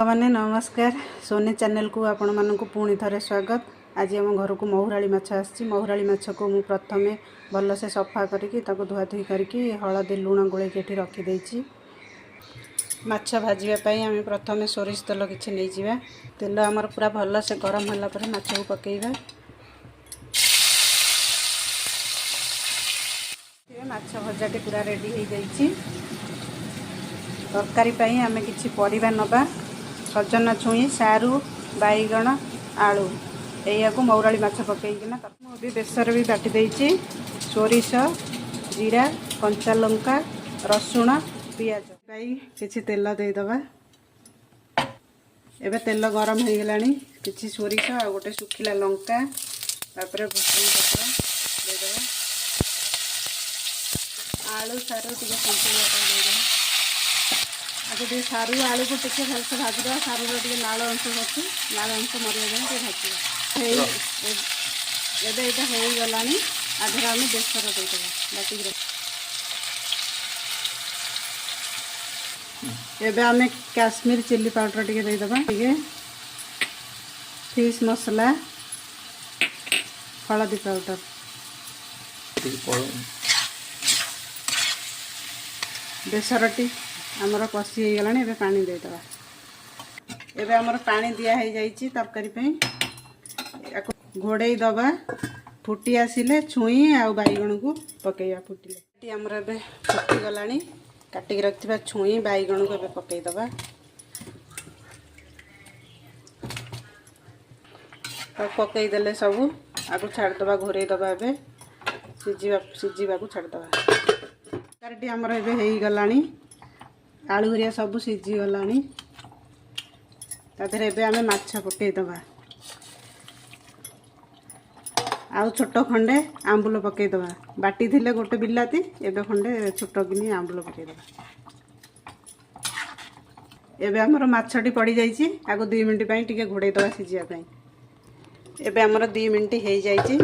मैंने नमस्कार Sony channel को आपण मानक पुणी थे स्वागत। आज आम घर को महुराली माछ आसी। महुराली माछ को मु प्रथम भलसे सफा करके धुआ धुई करके हलदी लुण गोलैकी रखीदे। माछ भाजवाई आम प्रथम सोरिष तेल किसी नहीं जावा। तेल आमर पूरा भलसे गरम होगापर माछ को पकईवा। माछ भजाटी पूरा रेडी हो जाइए। तरकारी आम किसी परिबा नबा। सजना छुई सारू बैगण आलू या महुराली माछ पकईकिना मुझे बेसर भी बाटी देछि। सोरिष जीरा कंचा लंका रसुण पियाज किसी तेल देदबा। एबे तेल गरम हो गलानी। किसी सोरिष आ गोटे सुखिला लंका तापर भुसुंग पत्र देदबा। आलू सारू टिके संतुलिया देदबा। आगे सारू आलू को टिके भलसे भाजदा। सारू टे नाल अंश अच्छी नाल अंश मरिया जाए भाजवा। एबे यहाँ हो गलानी। आधे आम बेसर देदबा बाटिक। एबे आम काश्मीर चिल्ली पाउडर टिके देदबा। टिके फिश मसला हलदी पाउडर बेसरटी आमर कषि हो गलानी। एबे पानी देदबा। एबे आमर पानी दिया हो जाइए तरकारी पे। घोड़े दबा। फुटी आसिले छुई आ बैगण को पकईवा। फुटिले आमर एबे फुटी गलानी। काटिक रखिबा छुई बैगण को एबे पकई दबा। पकई देले सबू आगु छाड़ दबा। घोरे दबा। एबे सिझीबा को छाड़ दबा। तरकारी आमर एबे हो गलानी। आलू हरिया सब सिझी गलानी। तादेहरे एबे आमे माछ पकई दबा। आउ छोट खंडे आंबुल पकई दबा। बाटी थिले गोटे बिलाती एबे खंडे छोट किनी आंबुल पकई दबा। एबे हमर माछटी पड़ी जाइछि। आगो 2 मिनिट पई टिके घोड़े दबा सिझिया पई। एबे हमर 2 मिनिट हो जाइछि।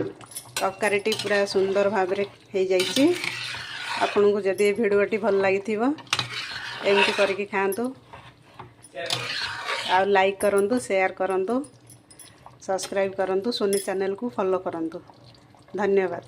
तरकारीटी पूरा सुंदर भाव रे हो जाइछि। आपन को जदि वीडियोटी भल लागिथिबो एमती करके खातु। आ लाइक करंतु शेयर करंतु सब्सक्राइब करंतु सोनी चैनल को फॉलो करंतु। धन्यवाद।